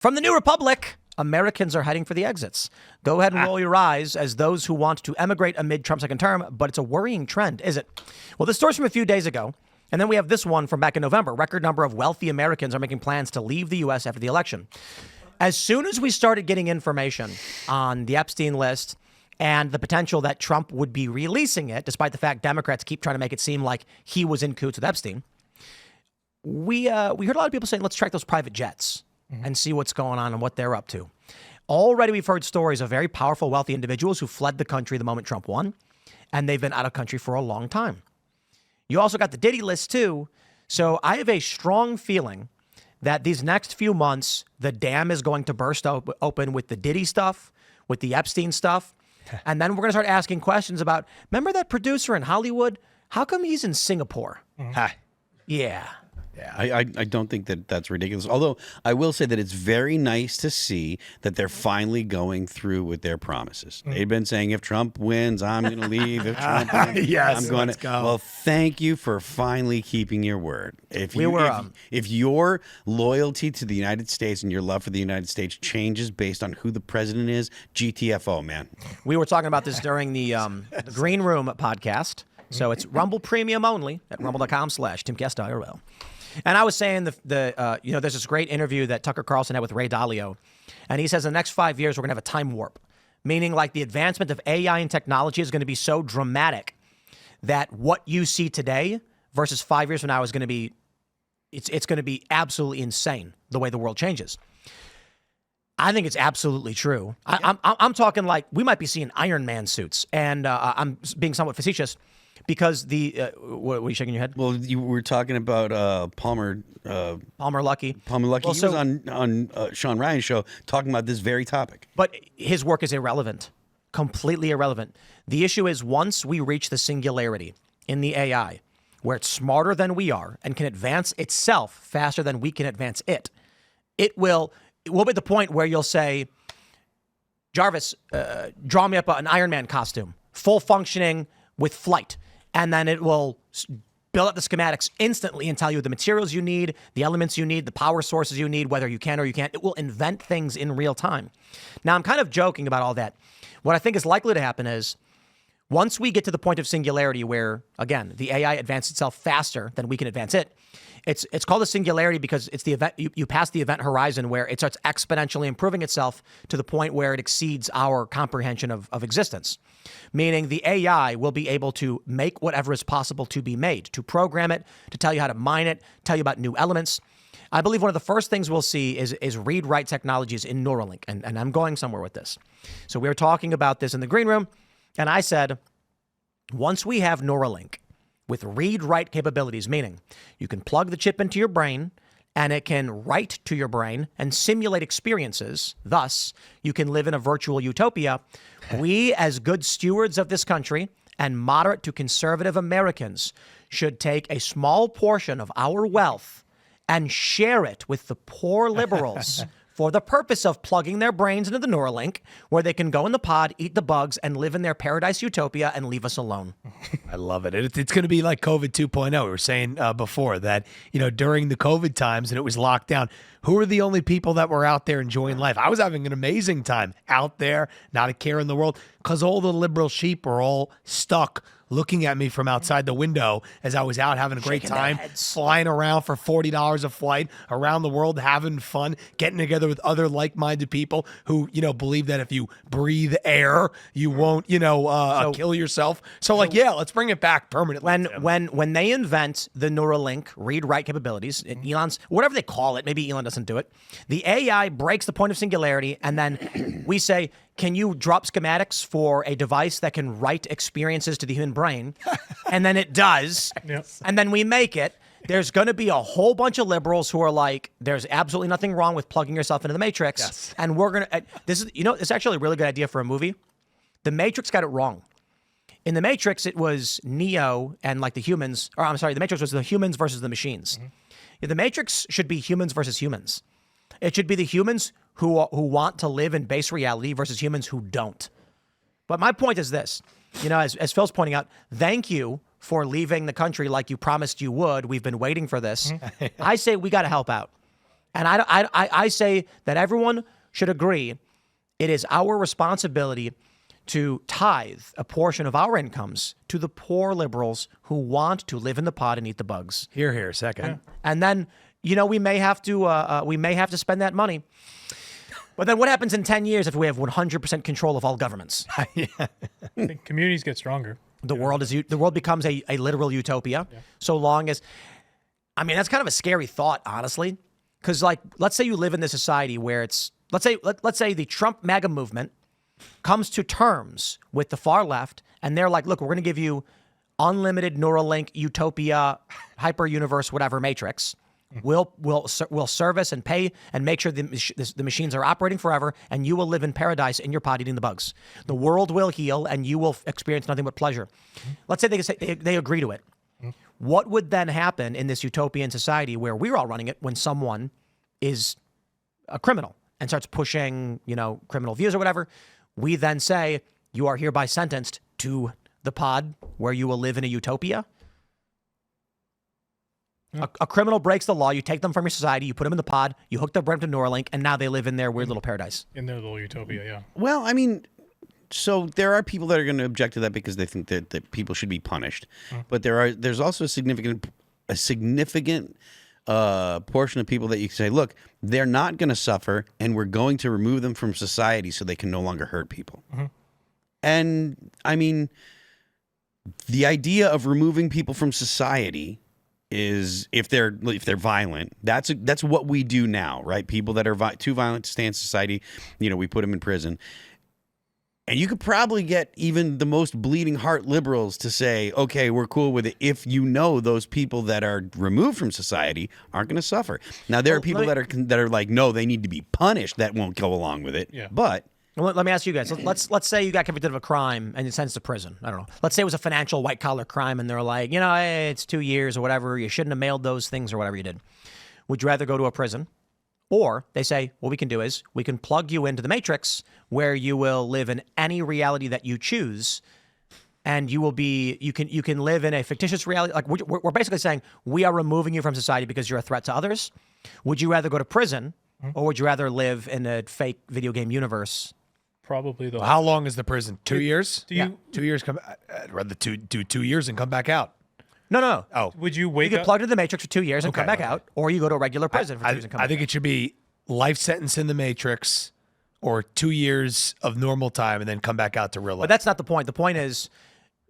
From the New Republic, Americans are heading for the exits. Go ahead and roll your eyes as those who want to emigrate amid Trump's second term, but it's a worrying trend, is it? Well, this story's from a few days ago, and then we have this one from back in November. Record number of wealthy Americans are making plans to leave the U.S. after the election. As soon as we started getting information on the Epstein list and the potential that Trump would be releasing it, despite the fact Democrats keep trying to make it seem like he was in cahoots with Epstein, we heard a lot of people saying, let's track those private jets and see what's going on and what they're up to. Already we've heard stories of very powerful, wealthy individuals who fled the country the moment Trump won, and they've been out of country for a long time. You also got the Diddy list too. So I have a strong feeling that these next few months, the dam is going to burst open with the Diddy stuff, with the Epstein stuff. And then we're going to start asking questions about, remember that producer in Hollywood? How come he's in Singapore? Yeah. Yeah, I don't think that that's ridiculous. Although I will say that it's very nice to see that they're finally going through with their promises. They've been saying, if Trump wins, I'm going to leave. If Trump wins, yes, I'm going to go. Well, thank you for finally keeping your word. If your loyalty to the United States and your love for the United States changes based on who the president is, GTFO, man. We were talking about this during the Green Room podcast. So it's Rumble Premium only at rumble.com/Timcast.IRL. And I was saying there's this great interview that Tucker Carlson had with Ray Dalio. And he says in the next 5 years, we're going to have a time warp, meaning like the advancement of AI and technology is going to be so dramatic that what you see today versus 5 years from now is going to be, it's going to be absolutely insane the way the world changes. I think it's absolutely true. I'm talking like we might be seeing Iron Man suits, and I'm being somewhat facetious. Because what were you shaking your head? Well, you were talking about Palmer Luckey. Palmer Luckey. Well, he was on Sean Ryan's show talking about this very topic. But his work is irrelevant, completely irrelevant. The issue is once we reach the singularity in the AI, where it's smarter than we are and can advance itself faster than we can advance it, it will be the point where you'll say, Jarvis, draw me up an Iron Man costume, full functioning with flight. And then it will build up the schematics instantly and tell you the materials you need, the elements you need, the power sources you need, whether you can or you can't. It will invent things in real time. Now, I'm kind of joking about all that. What I think is likely to happen is once we get to the point of singularity where, again, the AI advances itself faster than we can advance it, it's called a singularity because it's the event, you pass the event horizon where it starts exponentially improving itself to the point where it exceeds our comprehension of existence. Meaning the AI will be able to make whatever is possible to be made, to program it, to tell you how to mine it, tell you about new elements. I believe one of the first things we'll see is read-write technologies in Neuralink, and I'm going somewhere with this. So we were talking about this in the green room, and I said, once we have Neuralink with read-write capabilities, meaning you can plug the chip into your brain, and it can write to your brain and simulate experiences. Thus, you can live in a virtual utopia. We, as good stewards of this country and moderate to conservative Americans, should take a small portion of our wealth and share it with the poor liberals for the purpose of plugging their brains into the Neuralink, where they can go in the pod, eat the bugs, and live in their paradise utopia and leave us alone. I love it. It's going to be like COVID 2.0. We were saying before that, during the COVID times and it was locked down, who were the only people that were out there enjoying life? I was having an amazing time out there, not a care in the world, because all the liberal sheep were all stuck looking at me from outside the window as I was out having a great time, flying around for $40 a flight around the world, having fun, getting together with other like-minded people who, believe that if you breathe air, you won't, kill yourself. So let's bring it back permanently. When they invent the Neuralink read-write capabilities, Elon's, whatever they call it, maybe Elon doesn't do it, the AI breaks the point of singularity, and then we say, can you drop schematics for a device that can write experiences to the human brain? And then it does. Yes. And then we make it. There's going to be a whole bunch of liberals who are like, there's absolutely nothing wrong with plugging yourself into the Matrix. Yes. And we're going to, it's actually a really good idea for a movie. The Matrix got it wrong. In the Matrix, it was Neo and the humans, the Matrix was the humans versus the machines. Mm-hmm. The Matrix should be humans versus humans. It should be the humans who want to live in base reality versus humans who don't. But my point is this, as Phil's pointing out, thank you for leaving the country like you promised you would. We've been waiting for this. I say we got to help out. And I say that everyone should agree it is our responsibility to tithe a portion of our incomes to the poor liberals who want to live in the pod and eat the bugs. Here, second. And then, we may have to spend that money. But then what happens in 10 years if we have 100% control of all governments? I think communities get stronger. The world becomes a literal utopia. Yeah. So long as, that's kind of a scary thought, honestly. Because let's say you live in this society where let's say the Trump MAGA movement comes to terms with the far left, and they're like, look, we're going to give you unlimited Neuralink, utopia, hyper universe, whatever matrix. We'll service and pay and make sure the machines are operating forever, and you will live in paradise in your pod eating the bugs. The world will heal, and you will experience nothing but pleasure. Let's say they agree to it. What would then happen in this utopian society where we're all running it when someone is a criminal and starts pushing, criminal views or whatever? We then say, you are hereby sentenced to the pod where you will live in a utopia. Yeah. A criminal breaks the law. You take them from your society. You put them in the pod. You hook their brain to Neuralink, and now they live in their weird little paradise. In their little utopia, yeah. Well, so there are people that are going to object to that because they think that people should be punished. But there's also a significant portion of people that you can say, look, they're not going to suffer, and we're going to remove them from society so they can no longer hurt people. And the idea of removing people from society is if they're violent, that's what we do now, right? People that are too violent to stay in society, we put them in prison. And you could probably get even the most bleeding heart liberals to say, okay, we're cool with it if those people that are removed from society aren't going to suffer. Now, there are people that are like, no, they need to be punished, that won't go along with it. Yeah. But let me ask you guys. Let's say you got convicted of a crime and you're sentenced to prison. I don't know. Let's say it was a financial white-collar crime and they're like, hey, it's 2 years or whatever. You shouldn't have mailed those things or whatever you did. Would you rather go to a prison? Or they say, what we can do is we can plug you into the matrix where you will live in any reality that you choose, and you can live in a fictitious reality. Like we're basically saying we are removing you from society because you're a threat to others. Would you rather go to prison, or would you rather live in a fake video game universe? Probably though. Well, how long is the prison? 2 years? 2 years. I'd rather do 2 years and come back out. No. Oh, would you You get plugged into the matrix for 2 years and come back out, or you go to a regular prison for 2 years and come back out. I think it should be life sentence in the matrix, or 2 years of normal time, and then come back out to real life. But that's not the point. The point is,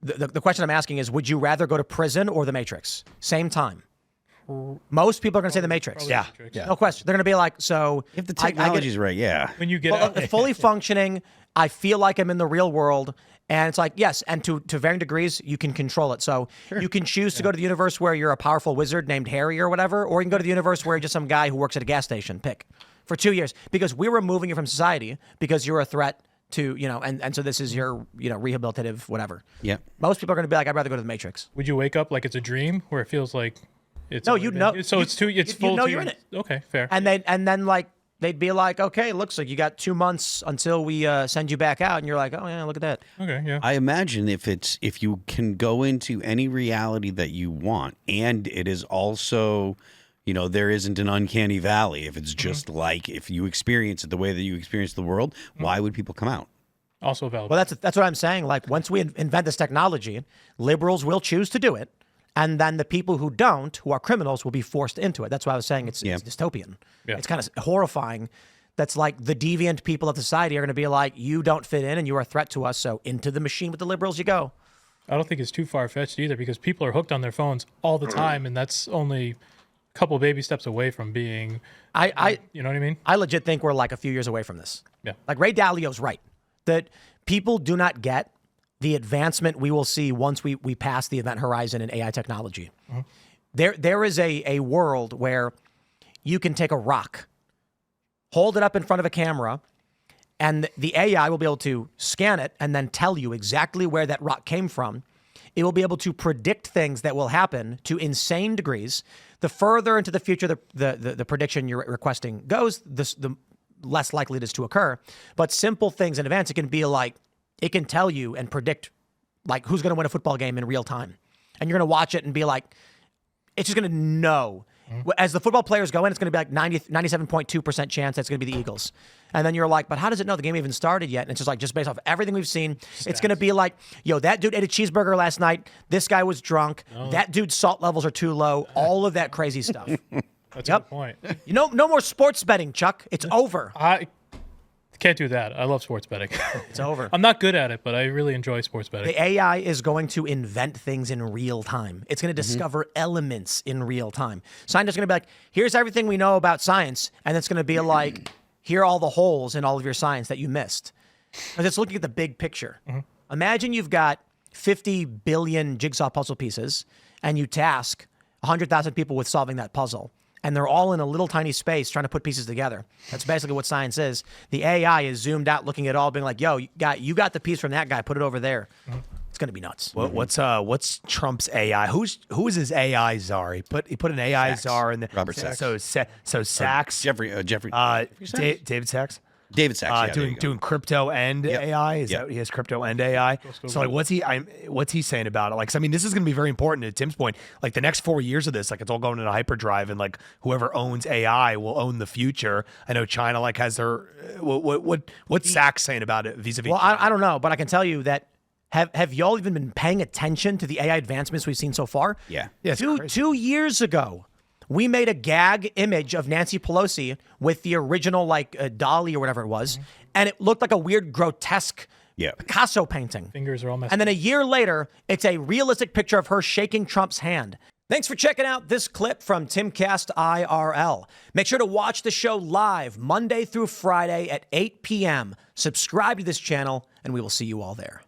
the question I'm asking is, would you rather go to prison or the matrix? Same time. Most people are going to say the matrix. Yeah. No question. They're going to be like, so if the technology's right, yeah. When you get out, fully functioning, I feel like I'm in the real world. And it's like, yes, and to varying degrees, you can control it. So you can choose to go to the universe where you're a powerful wizard named Harry or whatever, or you can go to the universe where you're just some guy who works at a gas station. Pick. For 2 years. Because we're removing you from society because you're a threat to, and so this is your, rehabilitative whatever. Yeah. Most people are going to be like, I'd rather go to the matrix. would you wake up like it's a dream where it feels like it's No, only you'd been- know. So it's two. It's full. You'd know 2 you're in years. it. Okay, fair. And then they'd be like, okay, looks like you got 2 months until we send you back out, and you're like, oh yeah, look at that. Okay, yeah. I imagine if you can go into any reality that you want, and it is also, there isn't an uncanny valley. If it's just like if you experience it the way that you experience the world, why would people come out? Also valid. Well, that's what I'm saying. Like once we invent this technology, liberals will choose to do it, and then the people who don't, who are criminals, will be forced into it. That's why I was saying it's dystopian. Yeah. It's kind of horrifying. That's like the deviant people of society are going to be like, you don't fit in and you are a threat to us, so into the machine with the liberals you go. I don't think it's too far-fetched either because people are hooked on their phones all the time, and that's only a couple baby steps away from being, you know what I mean? I legit think we're like a few years away from this. Yeah. Like Ray Dalio's right, that people do not get the advancement we will see once we pass the event horizon in AI technology. There is a world where you can take a rock, hold it up in front of a camera, and the AI will be able to scan it and then tell you exactly where that rock came from. It will be able to predict things that will happen to insane degrees. The further into the future the prediction you're requesting goes, the less likely it is to occur. But simple things in advance, it can be like, it can tell you and predict like who's going to win a football game in real time. And you're going to watch it and be like, it's just going to know As the football players go in, it's going to be like 97.2% chance that's going to be the Eagles. And then you're like, but how does it know the game even started yet? And it's just based off everything we've seen. It's going to be like, yo, that dude ate a cheeseburger last night. This guy was drunk. That dude's salt levels are too low. All of that crazy stuff. That's a good point. No more sports betting, Chuck. It's over. I can't do that. I love sports betting. It's over. I'm not good at it, but I really enjoy sports betting. The AI is going to invent things in real time. It's going to discover elements in real time. Scientists are going to be like, here's everything we know about science. And it's going to be like, here are all the holes in all of your science that you missed. Because it's looking at the big picture. Imagine you've got 50 billion jigsaw puzzle pieces and you task 100,000 people with solving that puzzle. And they're all in a little tiny space trying to put pieces together. That's basically what science is. The AI is zoomed out looking at it all, being like, yo, you got the piece from that guy, put it over there. It's going to be nuts. What's Trump's AI? Who is his AI czar? He put an AI czar in there. Robert Sachs. So Sachs. Jeffrey. David Sachs. David Sachs. Doing crypto and AI. Is that he has crypto and AI? So like, what's he saying about it? Like, 'cause, I mean, this is going to be very important to Tim's point. Like the next 4 years of this, like it's all going into hyperdrive, and like whoever owns AI will own the future. I know China like has their what's Sachs saying about it vis-a-vis? Well, I don't know, but I can tell you that have y'all even been paying attention to the AI advancements we've seen so far? Yeah. Two years ago, we made a gag image of Nancy Pelosi with the original like dolly or whatever it was, and it looked like a weird, grotesque Picasso painting. Fingers are all messed And then a year later, it's a realistic picture of her shaking Trump's hand. Thanks for checking out this clip from Timcast IRL. Make sure to watch the show live Monday through Friday at 8 p.m. Subscribe to this channel, and we will see you all there.